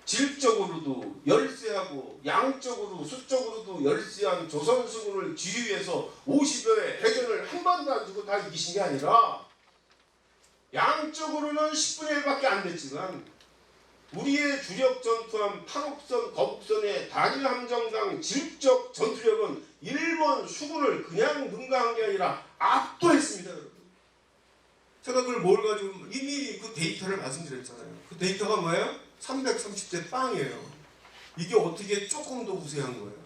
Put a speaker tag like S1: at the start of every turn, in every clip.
S1: 질적으로도 열세하고 양적으로 수적으로도 열세한 조선 수군을 지휘해서 50여의 해전을 한 번도 안 주고 다 이기신 게 아니라 양적으로는 10분의 1밖에 안 됐지만 우리의 주력 전투함 8호선, 거북선의 단일 함정당 질적 전투력은 일본 수군을 그냥 능가한 게 아니라 압도했습니다. 여러분. 제가 그걸 뭘 가지고 이미 그 데이터를 말씀드렸잖아요. 그 데이터가 뭐예요? 330대 빵이에요. 이게 어떻게 조금 더 우세한 거예요?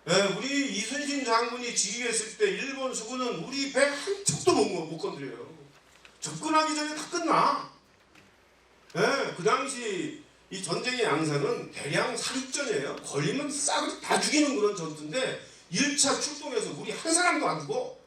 S1: 네, 우리 이순신 장군이 지휘했을 때 일본 수군은 우리 배 한 척도 못 건드려요. 접근하기 전에 다 끝나. 네, 그 당시 이 전쟁의 양상은 대량 사륙전이에요. 걸리면 싹 다 죽이는 그런 전투인데 1차 출동해서 우리 한 사람도 안 죽어.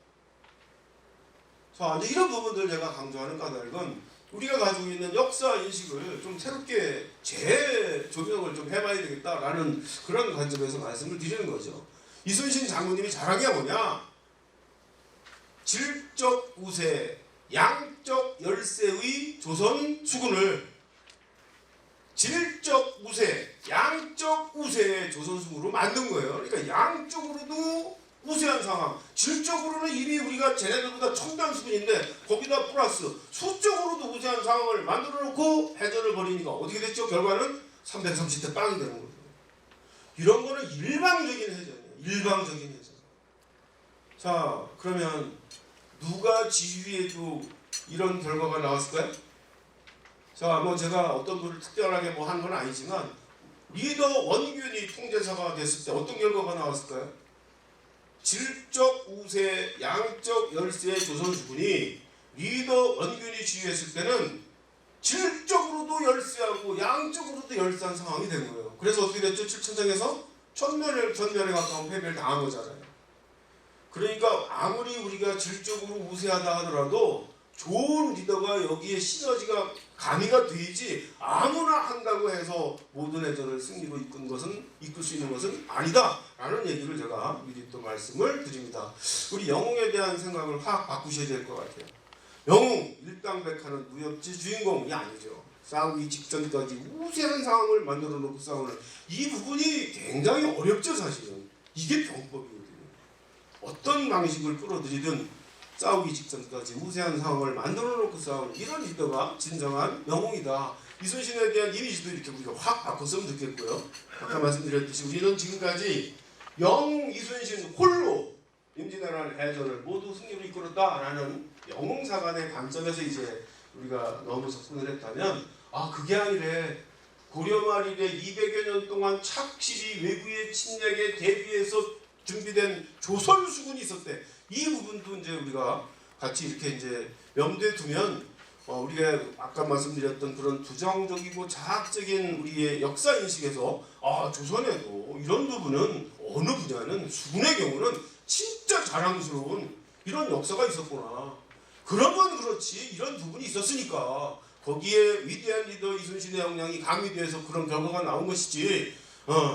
S1: 자, 이제 이런 부분들 제가 강조하는 까닭은 우리가 가지고 있는 역사 인식을 좀 새롭게 재조명을 좀 해봐야 되겠다라는 그런 관점에서 말씀을 드리는 거죠. 이순신 장군님이 잘한 게 뭐냐? 질적 우세, 양적 열세의 조선 수군을 질적 우세, 양적 우세의 조선 수군으로 만든 거예요. 그러니까 양적으로도 우세한 상황, 질적으로는 이미 우리가 쟤네들보다 첨단 수준인데 거기다 플러스 수적으로도 우세한 상황을 만들어 놓고 해전을 벌이니까 어떻게 됐죠? 결과는 330대 빵이 되는 거죠. 이런 거는 일방적인 해전이에요. 일방적인 해전. 자, 그러면 누가 지휘해도 이런 결과가 나왔을까요? 자, 뭐 제가 어떤 분을 특별하게 뭐 한 건 아니지만 리더 원균이 통제사가 됐을 때 어떤 결과가 나왔을까요? 질적 우세, 양적 열세의 조선 수군이 리더 원균이 지휘했을 때는 질적으로도 열세하고 양적으로도 열세한 상황이 된 거예요. 그래서 어떻게 됐죠? 칠천장에서 전멸에 가까운 패배를 당한 거잖아요. 그러니까 아무리 우리가 질적으로 우세하다 하더라도 좋은 리더가 여기에 시너지가 가미가 되지 아무나 한다고 해서 모든 해전을 승리로 이끌 수 있는 것은 아니다라는 얘기를 제가 미리 또 말씀을 드립니다. 우리 영웅에 대한 생각을 확 바꾸셔야 될 것 같아요. 영웅, 일당백하는 무협지 주인공이 아니죠. 싸우기 직전까지 우세한 상황을 만들어 놓고 싸우는 이 부분이 굉장히 어렵죠. 사실은 이게 병법이거든요. 어떤 방식을 끌어들이든 싸우기 직전까지 우세한 상황을 만들어 놓고 싸우는 이런 리더가 진정한 영웅이다. 이순신에 대한 이미지도 이렇게 우리가 확 바꿨으면 좋겠고요. 아까 말씀드렸듯이 우리는 지금까지 영웅 이순신 홀로 임진왜란 해전을 모두 승리로 이끌었다라는 영웅사관의 관점에서 이제 우리가 너무 접근을 했다면 그게 아니래. 고려 말일에 200여 년 동안 착실히 외구의 침략에 대비해서 준비된 조선 수군이 있었대. 이 부분도 이제 우리가 같이 이렇게 이제 염두에 두면 우리가 아까 말씀드렸던 그런 부정적이고 자학적인 우리의 역사 인식에서 조선에도 이런 부분은 어느 분야는 수군의 경우는 진짜 자랑스러운 이런 역사가 있었구나. 그러면 그렇지 이런 부분이 있었으니까 거기에 위대한 리더 이순신의 역량이 가미돼서 그런 결과가 나온 것이지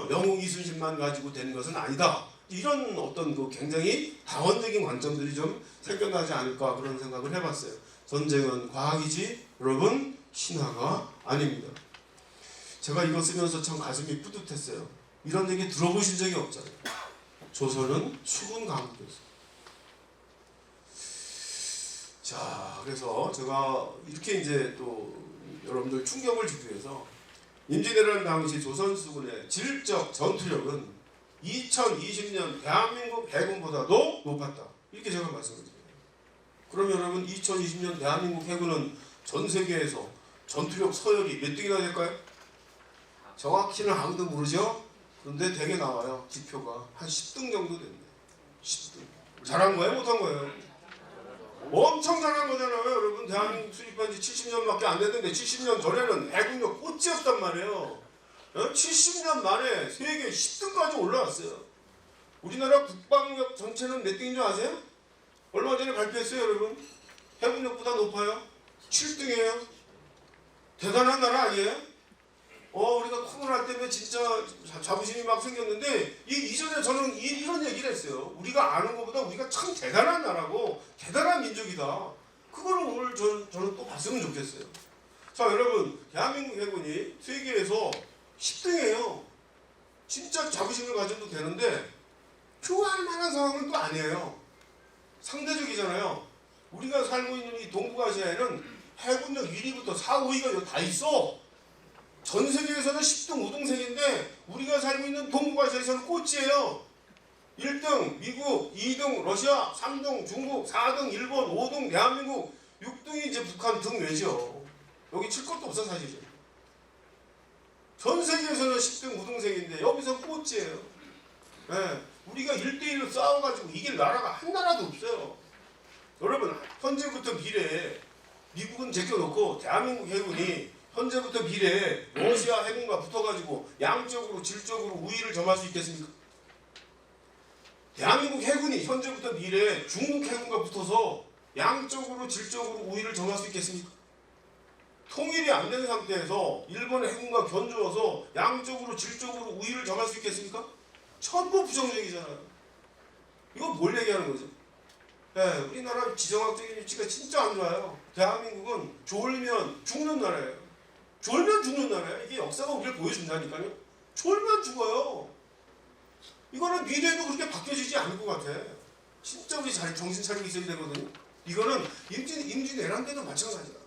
S1: 영웅 이순신만 가지고 된 것은 아니다. 이런 어떤 그 굉장히 다원적인 관점들이 좀 생겨나지 않을까 그런 생각을 해봤어요. 전쟁은 과학이지 여러분 신화가 아닙니다. 제가 이거 쓰면서 참 가슴이 뿌듯했어요. 이런 얘기 들어보신 적이 없잖아요. 조선은 수군 강국이었어요. 자, 그래서 제가 이렇게 이제 또 여러분들 충격을 주기 위해서 임진왜란 당시 조선 수군의 질적 전투력은 2020년 대한민국 해군보다도 높았다. 이렇게 제가 말씀을 드려요. 그러면 여러분 2020년 대한민국 해군은 전 세계에서 전투력 서열이 몇 등이나 될까요? 정확히는 아무도 모르죠? 그런데 되게 나와요. 지표가 한 10등 정도 됩니다. 10등. 잘한 거예요? 못한 거예요? 엄청 잘한 거잖아요. 여러분 대한민국 수립한 지 70년밖에 안 됐는데 70년 전에는 해군력 꽃이었단 말이에요. 70년 만에 세계 10등까지 올라왔어요. 우리나라 국방력 전체는 몇 등인 줄 아세요? 얼마 전에 발표했어요, 여러분. 해군력보다 높아요. 7등이에요. 대단한 나라 아니에요? 우리가 코로나 때문에 진짜 자부심이 막 생겼는데 이전에 저는 이런 얘기를 했어요. 우리가 아는 것보다 우리가 참 대단한 나라고 대단한 민족이다. 그거를 오늘 저는 또 봤으면 좋겠어요. 자 여러분, 대한민국 해군이 세계에서 10등이에요. 진짜 자부심을 가져도 되는데 좋아할 만한 상황은 또 아니에요. 상대적이잖아요. 우리가 살고 있는 이 동북아시아에는 해군력 1위부터 4, 5위가 다 있어. 전 세계에서는 10등, 5등색인데 우리가 살고 있는 동북아시아에서는 꼴찌예요. 1등 미국, 2등 러시아, 3등 중국, 4등 일본, 5등 대한민국, 6등이 이제 북한 등 외죠. 여기 칠 것도 없어 사실은. 전 세계에서는 10등, 5등색인데 여기서 꼴찌예요. 네, 우리가 1대1로 싸워가지고 이길 나라가 한 나라도 없어요. 여러분, 현재부터 미래에 미국은 제껴놓고 대한민국 해군이 현재부터 미래에 러시아 해군과 붙어가지고 양적으로 질적으로 우위를 점할 수 있겠습니까? 대한민국 해군이 현재부터 미래에 중국 해군과 붙어서 양적으로 질적으로 우위를 점할 수 있겠습니까? 통일이 안 된 상태에서 일본 해군과 견주어서 양적으로 질적으로 우위를 점할 수 있겠습니까? 전부 부정적이잖아요. 이거 뭘 얘기하는 거죠? 네, 우리나라 지정학적인 위치가 진짜 안 좋아요. 대한민국은 졸면 죽는 나라예요. 졸면 죽는 나라예요. 이게 역사가 우리를 보여준다니까요. 졸면 죽어요. 이거는 미래에도 그렇게 바뀌어지지 않을 것 같아. 진짜 우리 잘 정신 차리고 있어야 되거든요. 이거는 임진왜란 때도 마찬가지야.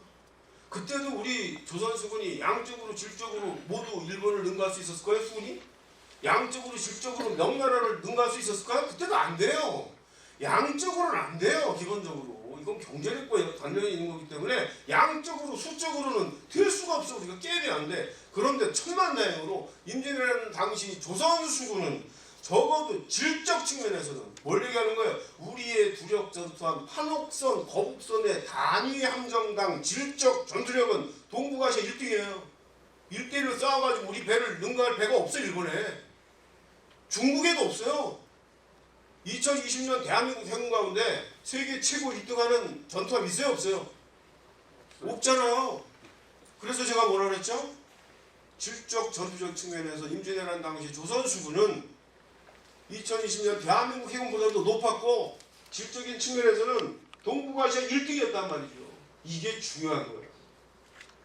S1: 그때도 우리 조선수군이 양적으로 질적으로 모두 일본을 능가할 수 있었을까요? 수군이? 양적으로 질적으로 명나라를 능가할 수 있었을까요? 그때도 안 돼요. 양적으로는 안 돼요. 기본적으로. 이건 경제력과 관련이 있는 거기 때문에 양적으로 수적으로는 될 수가 없어. 우리가 깨면 안 돼. 그런데 천만다행으로 임진왜란 당시 조선수군은 적어도 질적 측면에서는 뭘 얘기하는 거예요? 우리의 두력 전투함 판옥선, 거북선의 단위 함정당 질적 전투력은 동북아시아 1등이에요. 1대1로 싸워가지고 우리 배를 능가할 배가 없어요. 일본에. 중국에도 없어요. 2020년 대한민국 해군 가운데 세계 최고 1등하는 전투함 있어요? 없어요? 없잖아요. 그래서 제가 뭐라 그랬죠? 질적 전투적 측면에서 임진왜란 당시 조선수군은 2020년 대한민국 해군보다도 높았고 질적인 측면에서는 동북아시아 1등이었단 말이죠. 이게 중요한 거예요.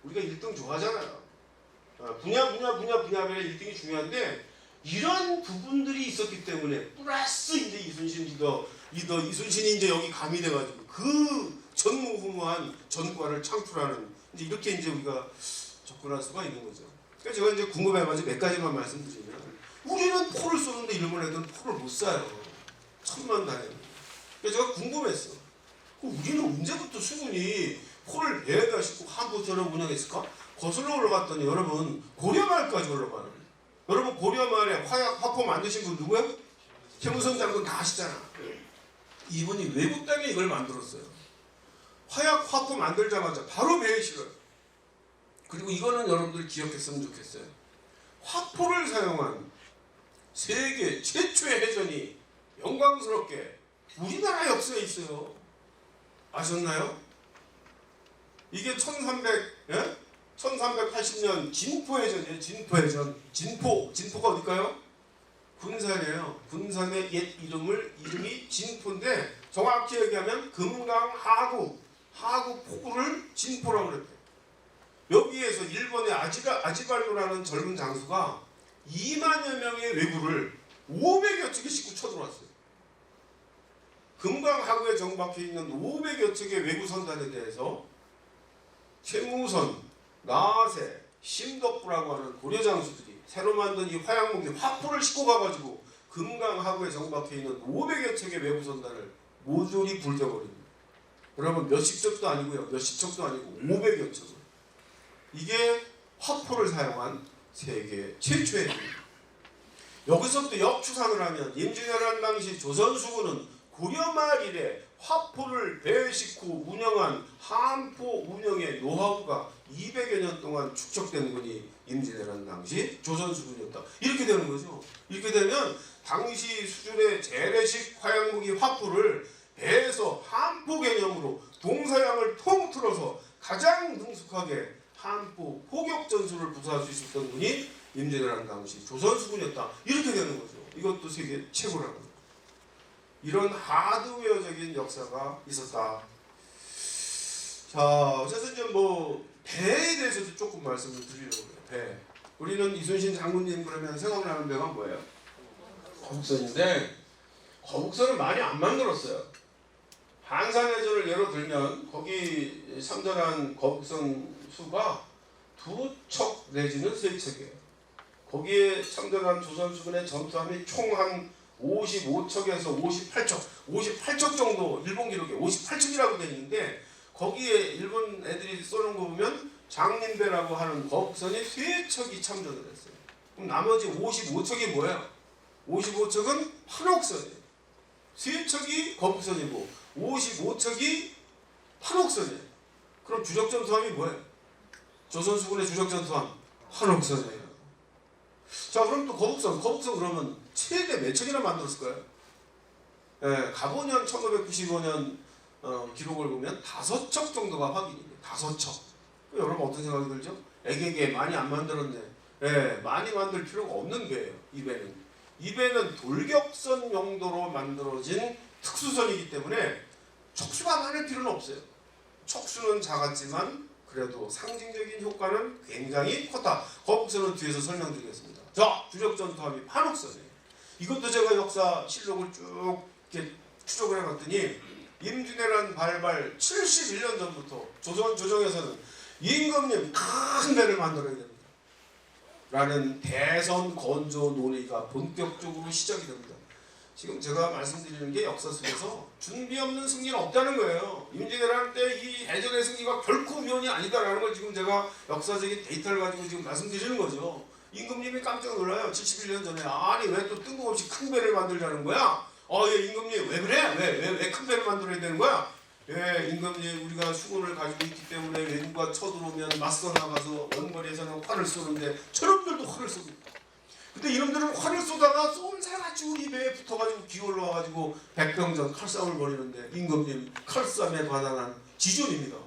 S1: 우리가 1등 좋아하잖아요. 분야별의 1등이 중요한데 이런 부분들이 있었기 때문에 플러스 이제 이순신 리더 이순신이 이제 여기 가미돼가지고 그 전무후무한 전과를 창출하는 이제 이렇게 이제 우리가 접근할 수가 있는 거죠. 그러니까 제가 이제 궁금해가지고 몇 가지만 말씀드리면 우리는 포를 쏘는데 일본 애들은 포를 못 쏴요. 천만다행. 그래서 제가 궁금했어. 우리는 언제부터 수군이 포를 배에다 싣고 한포처럼 운영했을까? 거슬러 올라갔더니 여러분 고려말까지 올라가는. 여러분 고려말에 화포 만드신 분 누구예요? 최무성 장군 다 아시잖아. 이분이 외국 땅에 이걸 만들었어요. 화포 만들자마자 바로 배에 실어요. 그리고 이거는 여러분들 기억했으면 좋겠어요. 화포를 사용한 세계 최초의 해전이 영광스럽게 우리나라 역사에 있어요. 아셨나요? 이게 1380년 진포해전이에요. 진포가 어딜까요? 군산이에요. 군산의 옛 이름이 진포인데 정확히 얘기하면 금강 하구 포구를 진포라고 그랬대요. 여기에서 일본의 아지발도라는 젊은 장수가 2만여 명의 왜구를 500여 척에 싣고 쳐들어왔어요. 금강하구에 정박해 있는 500여 척의 왜구 선단에 대해서 최무선, 나세, 심덕부라고 하는 고려 장수들이 새로 만든 이 화양무기 화포를 싣고 가가지고 금강하구에 정박해 있는 500여 척의 왜구 선단을 모조리 불태워버립니다. 여러분 몇십 척도 아니고요. 몇십 척도 아니고 500여 척을. 이게 화포를 사용한 세계 최초의 일입니다. 여기서부터 역추상을 하면 임진왜란 당시 조선수군은 고려 말 이래 화포를 배에 싣고 운영한 함포 운영의 노하우가 200여 년 동안 축적된 분이 임진왜란 당시 조선수군이었다. 이렇게 되는 거죠. 이렇게 되면 당시 수준의 재래식 화양무기 화포를 배에서 함포 개념으로 동서양을 통틀어서 가장 능숙하게 함포 포격 전술을 부사할 수 있었던 분이 임진왜란 당시 조선수군이었다. 이렇게 되는 거죠. 이것도 세계 최고라고. 이런 하드웨어적인 역사가 있었다. 자, 그래서 이제 배에 대해서도 조금 말씀을 드리려고 해요. 배. 우리는 이순신 장군님 그러면 생각나는 배가 뭐예요? 거북선인데 거북선을 많이 안 만들었어요. 한산해전을 예로 들면 거기 참전한 거북선 수가 2척 내지는 3척이에요. 거기에 참전한 조선수군의 전투함이 총 한 55척에서 58척 정도 일본 기록에 58척이라고 되어 있는데 거기에 일본 애들이 쏘는 거 보면 장린배라고 하는 거북선이 3척이 참전을 했어요. 그럼 나머지 55척이 뭐예요? 55척은 판옥선이에요. 3척이 거북선이고 55척이 판옥선이에요. 그럼 주력전투함이 뭐예요? 조선수군의 주력전투함 판옥선이에요. 자, 그럼 또 거북선 그러면 최대 몇 척이나 만들었을까요? 예, 가보년 1995년 기록을 보면 5척 정도가 확인입니다. 5척. 여러분 어떤 생각이 들죠? 애게게 많이 안 만들었네. 예, 많이 만들 필요가 없는 배예요. 이 배는 돌격선 용도로 만들어진 특수선이기 때문에 척수가 많을 필요는 없어요. 척수는 작았지만 그래도 상징적인 효과는 굉장히 컸다. 거북선은 뒤에서 설명드리겠습니다. 자, 주력전투함이 판옥선이에요. 이것도 제가 역사 실록을 쭉 이렇게 추적을 해봤더니 임진왜란 발발 71년 전부터 조선 조정에서는 임금님 큰 배를 만들어야 됩니다. 라는 대선 건조 논의가 본격적으로 시작이 됩니다. 지금 제가 말씀드리는 게 역사 속에서 준비 없는 승리는 없다는 거예요. 임진왜란 때 이 해전의 승리가 결코 우연이 아니다라는 걸 지금 제가 역사적인 데이터를 가지고 지금 말씀드리는 거죠. 임금님이 깜짝 놀라요. 71년 전에 아니 왜 또 뜬금없이 큰 배를 만들자는 거야? 예, 임금님 왜 그래? 왜 큰 배를 만들어야 되는 거야? 예, 임금님 우리가 수군을 가지고 있기 때문에 외국가 쳐들어오면 맞서 나가서 원거리에서는 활을 쏘는데 저놈들도 활을 쏩니다. 근데 이놈들은 활을 쏘다가 쏜살같이 우리 배에 붙어가지고 기어올라 와가지고 백병전 칼싸움을 벌이는데 임금님 칼싸움에 관한한 지존입니다.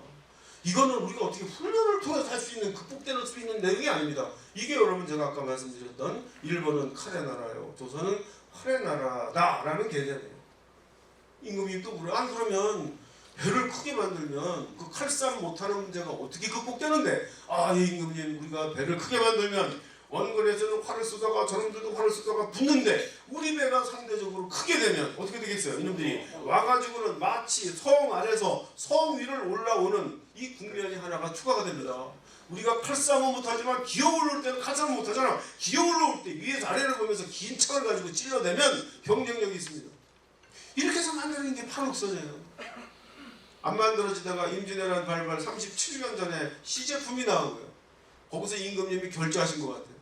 S1: 이거는 우리가 어떻게 훈련을 통해서 할 수 있는 극복될 수 있는 내용이 아닙니다. 이게 여러분 제가 아까 말씀드렸던 일본은 칼의 나라요, 조선은 활의 나라다라는 개념이에요. 임금님 또 그래. 안 그러면 배를 크게 만들면 그 칼싸움 못하는 문제가 어떻게 극복되는데? 예, 임금님 우리가 배를 크게 만들면 원거리에서는 활을 쏘다가 저놈들도 활을 쏘다가 붙는데 우리 배가 상대적으로 크게 되면 어떻게 되겠어요? 이놈들이 와가지고는 마치 성 아래서 성 위를 올라오는 이 국면이 하나가 추가가 됩니다. 우리가 칼싸움은 못하지만 기어 올라올 때는 칼싸움은 못하잖아. 기어 올라올 때 위에서 아래를 보면서 긴 창을 가지고 찔러대면 경쟁력이 있습니다. 이렇게 해서 만드는 게 판옥선이에요. 안 만들어지다가 임진왜란 발발 37년 전에 시제품이 나오고요. 거기서 임금님이 결제하신 것 같아요.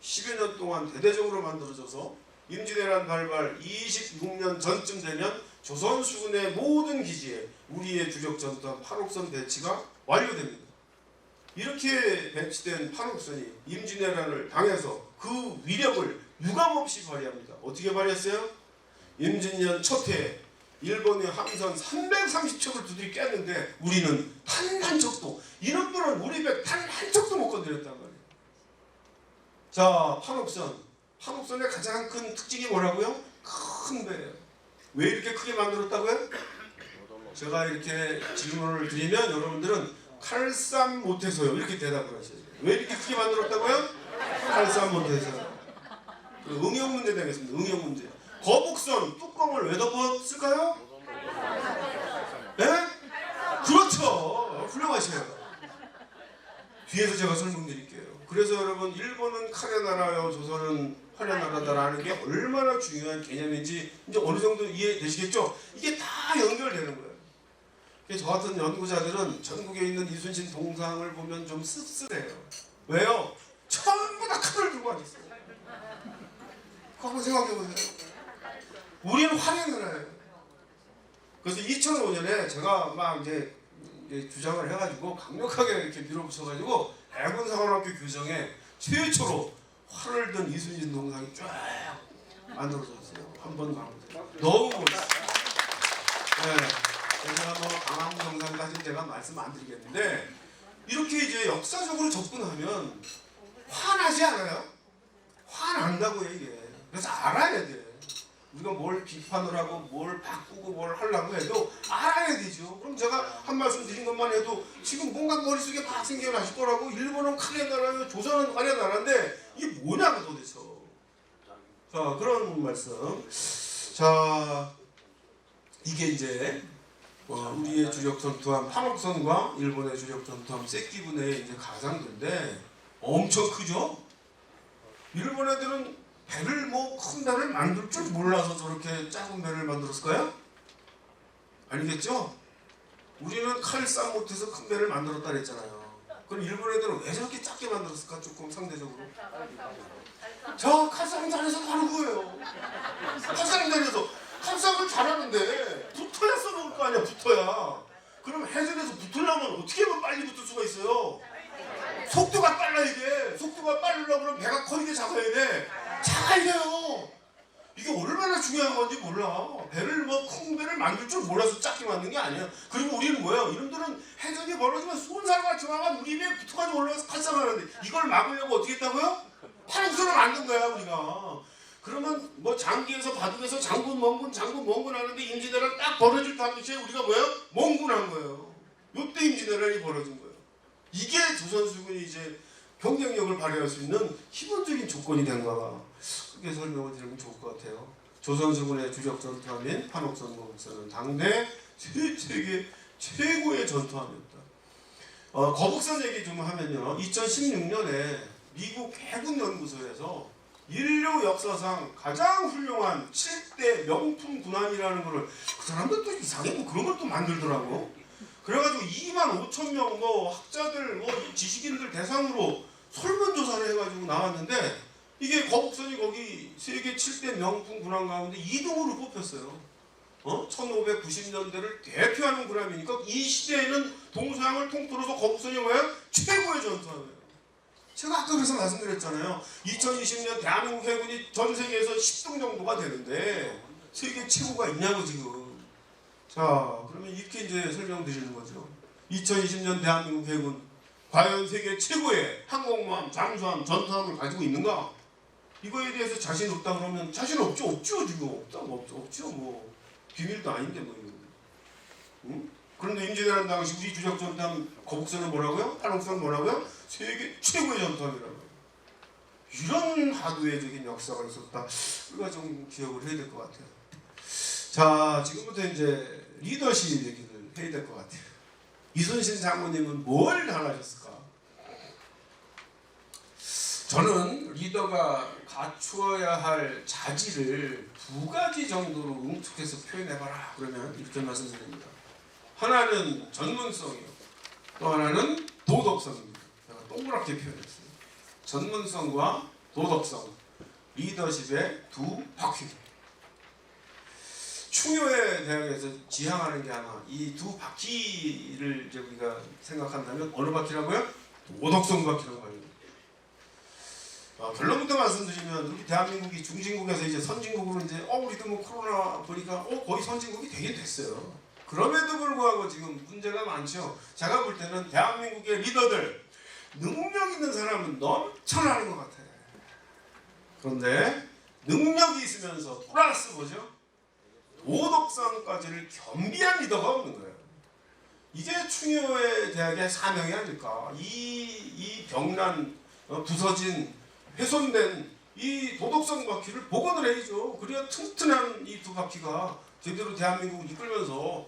S1: 10여 년 동안 대대적으로 만들어져서 임진왜란 발발 26년 전쯤 되면 조선수군의 모든 기지에 우리의 주력 전투함 판옥선 배치가 완료됩니다. 이렇게 배치된 판옥선이 임진왜란을 당해서 그 위력을 유감없이 발휘합니다. 어떻게 발휘했어요? 임진년 첫 해에 일본의 함선 330척을 두드리 깼는데 우리는 단 한 척도, 이놈들은 우리 배 단 한 척도 못 건드렸단 말이에요. 자, 판옥선의 가장 큰 특징이 뭐라고요? 큰 배예요. 왜 이렇게 크게 만들었다고요? 제가 이렇게 질문을 드리면 여러분들은 칼싸움 못해서요 이렇게 대답을 하셔야 돼요. 왜 이렇게 크게 만들었다고요? 칼싸움 못해서요. 응용 문제 되겠습니다. 응용 문제. 거북선 뚜껑을 왜 덮었을까요? 네? 그렇죠. 훌륭하셔요. 뒤에서 제가 설명드릴게요. 그래서 여러분 일본은 칼의 나라요, 조선은 활의 나라다라는 게 얼마나 중요한 개념인지 이제 어느 정도 이해되시겠죠? 이게 다 연결되는 거예요. 저 같은 연구자들은 전국에 있는 이순신 동상을 보면 좀 씁쓸해요. 왜요? 전부 다 칼을 들고 앉았어요. 그거 한번 생각해보세요. 우리는 활의 나라예요. 그래서 2005년에 제가 막 이제 주장을 해가지고 강력하게 이렇게 밀어붙여가지고 해군사관학교 규정에 최초로 활을 든 이순신 동상이 쫙 만들어졌어요. 한 번 가보세요. 너무 멋있어요. 네. 제가 뭐 강화문 동상까지는 제가 말씀 안 드리겠는데 이렇게 이제 역사적으로 접근하면 화나지 않아요? 화난다고요 이게. 그래서 알아야 돼. 우리가 뭘 비판을 하고 뭘 바꾸고 뭘 하려고 해도 알아야 되죠. 그럼 제가 한 말씀 드린 것만 해도 지금 뭔가 머릿속에 막 생겨나실 거라고. 일본은 칼의 나라요, 조선은 칼의 나라인데 이게 뭐냐고 도대체. 자, 그런 말씀. 자, 이게 이제 우리의 주력 전투함 판옥선과 일본의 주력 전투함 세키분의 이제 가상도인데 엄청 크죠? 일본 애들은 배를 큰 배를 만들 줄 몰라서 저렇게 작은 배를 만들었을까요? 아니겠죠? 우리는 칼싸움 못해서 큰 배를 만들었다 그랬잖아요. 그럼 일본 애들은 왜 저렇게 작게 만들었을까? 조금 상대적으로. 저 칼싸움 잘해서 하는 거예요. 칼싸움 잘해서. 칼싸움을 잘하는데 붙어야 써먹을 거 아니야. 붙어야. 그럼 해전에서 붙으려면 어떻게 하면 빨리 붙을 수가 있어요? 속도가 빨라야 돼. 속도가 빠르려고 그러면 배가 커지게 작아야 돼. 작아야 돼요. 이게 얼마나 중요한 건지 몰라. 배를 큰 배를 만들 줄 몰라서 작게 만든 게 아니야. 그리고 우리는 뭐예요? 이놈들은 해전이 벌어지면 쏜살같이 와가 우리 배에 붙어가지고 올라가서 칼싸움하는데 이걸 막으려고 어떻게 했다고요? 판옥선을 만든 거야 우리가. 그러면 장기에서 바둑에서 장군 멍군 하는데 임진왜란 딱 벌어질 당시에 우리가 뭐예요? 멍군한 거예요. 요때 임진왜란이 벌어진 거예요. 이게 조선수군이 이제 경쟁력을 발휘할 수 있는 기본적인 조건이 된 거가. 그렇게 설명을 드리면 좋을 것 같아요. 조선수군의 주력 전투함인 판옥선 거북선은 당대 세계 최고의 전투함이었다. 거북선 얘기 좀 하면요. 2016년에 미국 해군연구소에서 인류 역사상 가장 훌륭한 7대 명품 군함이라는 거를 그 사람들 또 이상해 그런 걸 또 만들더라고. 그래가지고 25,000명 학자들 지식인들 대상으로 설문조사를 해가지고 나왔는데 이게 거북선이 거기 세계 7대 명품 군함 가운데 2등으로 뽑혔어요. 1590년대를 대표하는 군함이니까 이 시대에는 동서양을 통틀어서 거북선이 뭐예요? 최고의 전투함이에요. 제가 아까 그래서 말씀드렸잖아요. 2020년 대한민국 해군이 전 세계에서 10등 정도가 되는데 세계 최고가 있냐고 지금. 자, 그러면 이렇게 이제 설명드리는 거죠. 2020년 대한민국 해군 과연 세계 최고의 항공모함, 잠수함, 전투함을 가지고 있는가? 이거에 대해서 자신 없다 그러면 자신 없죠 지금. 없죠. 비밀도 아닌데 이거. 응? 그런데 임진왜란 당시 우리 주력 전투함 거북선은 뭐라고요? 판옥선 뭐라고요? 세계 최고의 전투함이라고요. 이런 하드웨어적인 역사가 있었다. 우리가 좀 기억을 해야 될 것 같아요. 자, 지금부터 이제 리더십 얘기를 해야 될 것 같아요. 이순신 장군님은 뭘 당하셨을까? 저는 리더가 갖추어야 할 자질을 두 가지 정도로 응축해서 표현해봐라 그러면 이렇게 말씀드립니다. 하나는 전문성이요. 또 하나는 도덕성입니다. 제가 동그랗게 표현했어요. 전문성과 도덕성, 리더십의 두 바퀴. 충효에 대학에서 지향하는 게 하나, 이 두 바퀴를 이제 우리가 생각한다면 어느 바퀴라고요? 도덕성 바퀴라고 합니다. 결론부터 말씀드리면 우리 대한민국이 중진국에서 이제 선진국으로 이제 우리도 코로나 보니까 거의 선진국이 되긴 됐어요. 그럼에도 불구하고 지금 문제가 많죠. 제가 볼 때는 대한민국의 리더들 능력 있는 사람은 넘쳐나는 것 같아요. 그런데 능력이 있으면서 플러스 뭐죠? 도덕성까지를 겸비한 리더가 없는 거예요. 이게 충효의 대학의 사명이 아닐까. 이 병난 부서진 훼손된 이 도덕성 바퀴를 복원을 해야죠. 그래야 튼튼한 이 두 바퀴가 제대로 대한민국을 이끌면서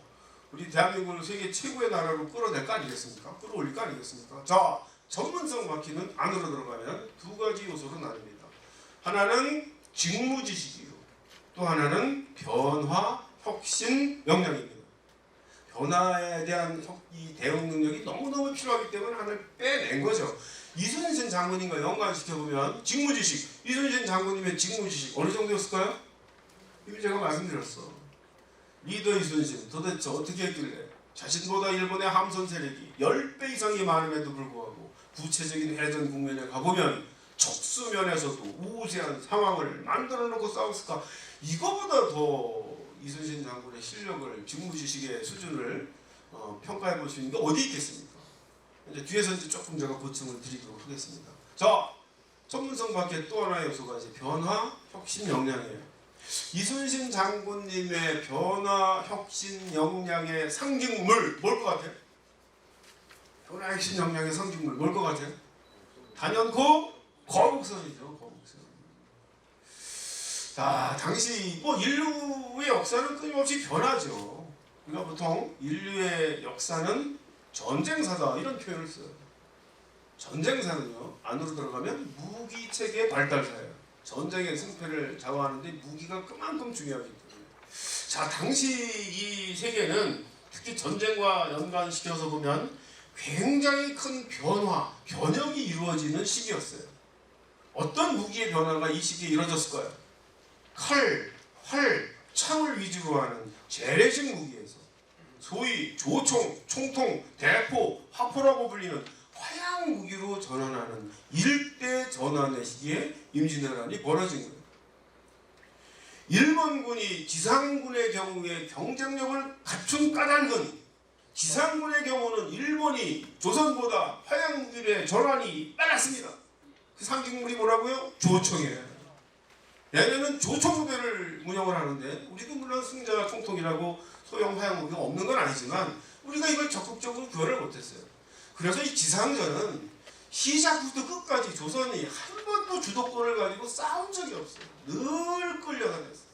S1: 우리 대한민국을 세계 최고의 나라로 끌어낼 거 아니겠습니까? 끌어올릴 거 아니겠습니까? 자, 전문성 바퀴는 안으로 들어가면 두 가지 요소로 나뉩니다. 하나는 직무지식이요. 또 하나는 변화, 혁신, 역량입니다. 변화에 대한 이 대응 능력이 너무너무 필요하기 때문에 하나를 빼낸 거죠. 이순신 장군님과 연관시켜보면 직무지식, 이순신 장군님의 직무지식 어느 정도였을까요? 이미 제가 말씀드렸어. 리더 이순신 도대체 어떻게 했길래 자신보다 일본의 함선 세력이 10배 이상이 많음에도 불구하고 구체적인 해전 국면에 가보면 척수면에서도 우세한 상황을 만들어 놓고 싸웠을까? 이거보다 더 이순신 장군의 실력을, 직무지식의 수준을 평가해 볼 수 있는 게 어디 있겠습니까? 이제 뒤에서 이제 조금 제가 보충을 드리도록 하겠습니다. 자, 전문성 밖에 또 하나의 요소가 이제 변화, 혁신, 역량이에요. 이순신 장군님의 변화, 혁신, 역량의 상징물 뭘 것 같아요? 변화, 혁신, 역량의 상징물 뭘 것 같아요? 단연코 거북선이죠. 거북선. 자, 당시 뭐 인류의 역사는 끊임없이 변하죠. 우리가 보통 인류의 역사는 전쟁사다 이런 표현을 써요. 전쟁사는요, 안으로 들어가면 무기 체계 발달사예요. 전쟁의 승패를 좌우하는데 무기가 그만큼 중요하기 때문에. 자, 당시 이 세계는 특히 전쟁과 연관시켜서 보면 굉장히 큰 변화, 변형이 이루어지는 시기였어요. 어떤 무기의 변화가 이 시기에 이루어졌을까요? 칼, 활, 창을 위주로 하는 재래식 무기에서 소위 조총, 총통, 대포, 화포라고 불리는 화약 무기로 전환하는 일대 전환의 시기에 임진왜란이 벌어진 거예요. 일본군이 지상군의 경우에 경쟁력을 갖춘 까닭은 지상군의 경우는 일본이 조선보다 화약 무기의 전환이 빨랐습니다. 그 상징물이 뭐라고요? 조총이에요. 얘네는 조총 부대를 운영을 하는데 우리도 물론 승자 총통이라고 소형 화약 무기가 없는 건 아니지만 우리가 이걸 적극적으로 구현을 못했어요. 그래서 이 지상전은 시작부터 끝까지 조선이 한 번도 주도권을 가지고 싸운 적이 없어요. 늘 끌려다녔어요.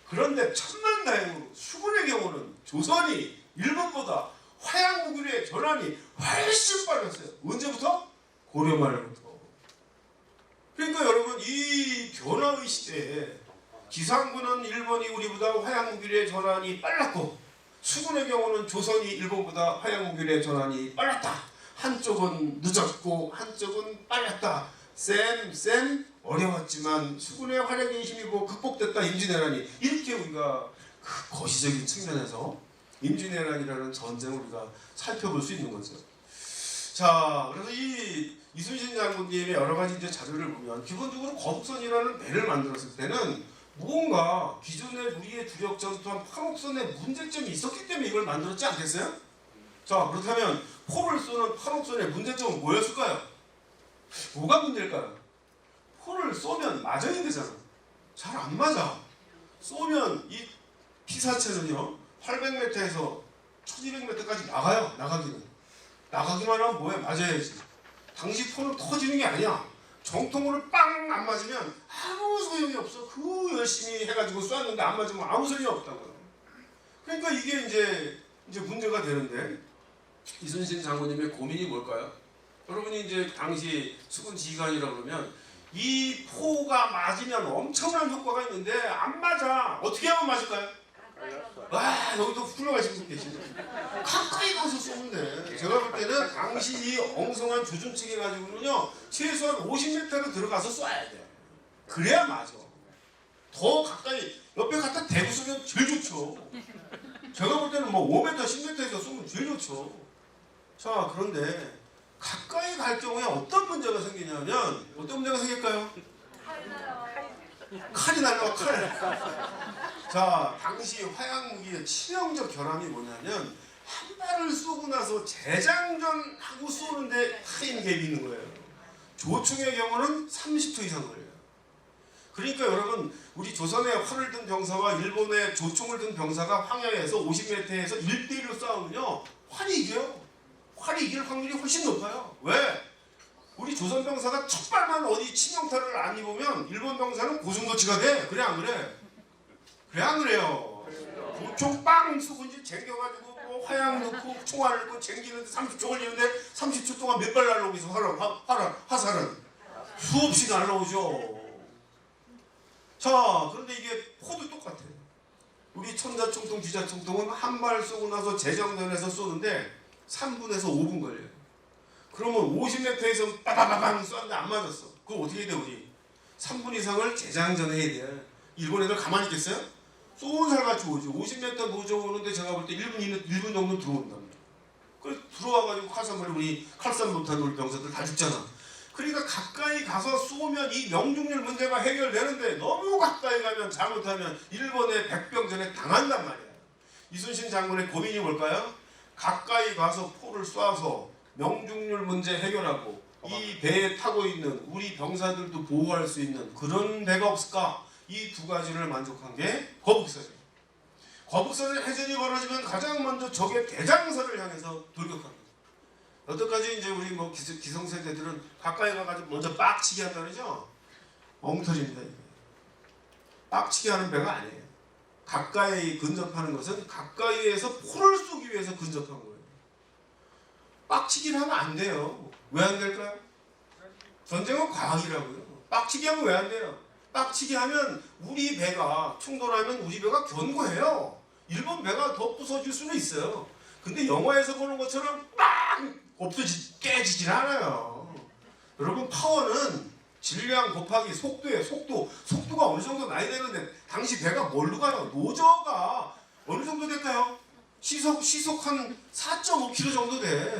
S1: 그런데 천만다행으로 수군의 경우는 조선이 일본보다 화약 무기의 전환이 훨씬 빨랐어요. 언제부터? 고려 말부터. 그러니까 여러분 이 변화의 시대에 지상군은 일본이 우리보다 화약 무기의 전환이 빨랐고 수군의 경우는 조선이 일본보다 화약 무기의 전환이 빨랐다. 한쪽은 늦었고 한쪽은 빨랐다. 쌤 어려웠지만 수군의 활약에 힘입어 극복됐다. 임진왜란이 이렇게 우리가 그 거시적인 측면에서 임진왜란이라는 전쟁을 우리가 살펴볼 수 있는 거죠. 자, 그래서 이 이순신 장군님의 여러 가지 이제 자료를 보면 기본적으로 거북선이라는 배를 만들었을 때는 무언가 기존의 우리의 주력 전투한 판옥선에 문제점이 있었기 때문에 이걸 만들었지 않겠어요? 자, 그렇다면 포를 쏘는 판옥선의 문제점은 뭐였을까요? 뭐가 문제일까요? 포를 쏘면 맞아야 되잖아. 잘 안 맞아. 쏘면 이 피사체는요 800m에서 1200m까지 나가요. 나가기만 하면 뭐해? 맞아야지. 당시 포는 터지는 게 아니야. 정통으로 빵 안 맞으면 아무 소용이 없어. 그 열심히 해가지고 쐈는데 안 맞으면 아무 소용이 없다고요. 그러니까 이게 이제 문제가 되는데 이순신 장군님의 고민이 뭘까요? 여러분이 이제 당시 수군 지휘관이라고 그러면 이 포가 맞으면 엄청난 효과가 있는데 안 맞아. 어떻게 하면 맞을까요? 와, 여기도 훌륭하신 분 계시네. 가까이 가서 쏘면 돼. 제가 볼 때는 당시 이 엉성한 조준칙 해가지고는요 최소한 50m로 들어가서 쏴야 돼. 그래야 맞아. 더 가까이 옆에 갖다 대고 쏘면 제일 좋죠. 제가 볼 때는 뭐 5m, 10m에서 쏘면 제일 좋죠. 자, 그런데 가까이 갈 경우에 어떤 문제가 생기냐면 어떤 문제가 생길까요? 칼이 날라와. 칼. 자, 당시 화약 무기의 치명적 결함이 뭐냐면 한 발을 쏘고 나서 재장전하고 쏘는데 타임 갭이 있는 거예요. 조총의 경우는 30초 이상 걸려요. 그러니까 여러분 우리 조선의 활을 든 병사와 일본의 조총을 든 병사가 황야에서 50m에서 1대1로 싸우면요 활이 이겨요. 활이 이길 확률이 훨씬 높아요. 왜? 우리 조선 병사가 첫 발만 어디 치명타를 안 입으면 일본 병사는 고슴도치가 돼. 그래 안 그래? 그래 안 그래요? 조총 빵 쏘고 이제 쟁겨가지고 뭐 화약 넣고 총알을 넣고 쟁기는데 30초 걸리는데 30초 동안 몇 발 날라오고 있어. 화살은 수없이 날라오죠. 자, 그런데 이게 포도 똑같아요. 우리 천자총통, 기자총통은 한 발 쏘고 나서 재정전에서 쏘는데 3분에서 5분 걸려요. 그러면 50m에서 빠바바방 쐈는데 안 맞았어. 그거 어떻게 해야 돼 우리? 3분 이상을 재장전해야 돼. 일본 애들 가만히 있겠어요? 쏜 살같이 오지. 50m 노져 오는데 제가 볼 때 1분 정도 들어온답니다. 그래서 들어와가지고 칼산물에 우리 칼산 못하는 우리 병사들 다 죽잖아. 그러니까 가까이 가서 쏘면 이 명중률 문제가 해결되는데 너무 가까이 가면 잘못하면 일본의 백병전에 당한단 말이야. 이순신 장군의 고민이 뭘까요? 가까이 가서 포를 쏴서 명중률 문제 해결하고 이 배에 타고 있는 우리 병사들도 보호할 수 있는 그런 배가 없을까? 이 두 가지를 만족한 게 거북선이에요. 거북선의 해전이 벌어지면 가장 먼저 적의 대장선을 향해서 돌격합니다. 여태까지 이제 우리 뭐 기성세대들은 가까이 가가지고 먼저 빡치기 한다 그러죠? 엉터리입니다. 이게. 빡치기 하는 배가 아니에요. 가까이 근접하는 것은 가까이에서 포를 쏘기 위해서 근접한 거예요. 빡치기를 하면 안 돼요. 왜 안 될까요? 전쟁은 과학이라고요. 빡치기 하면 왜 안 돼요? 빡치기 하면 우리 배가 충돌하면 우리 배가 견고해요. 일본 배가 더 부서질 수는 있어요. 근데 영화에서 보는 것처럼 빵! 깨지질 않아요. 여러분 파워는 질량 곱하기 속도예요. 속도가 어느 정도 나야 되는데 당시 배가 뭘로 가요? 노저가 어느 정도 될까요? 시속 한 4.5km 정도 돼.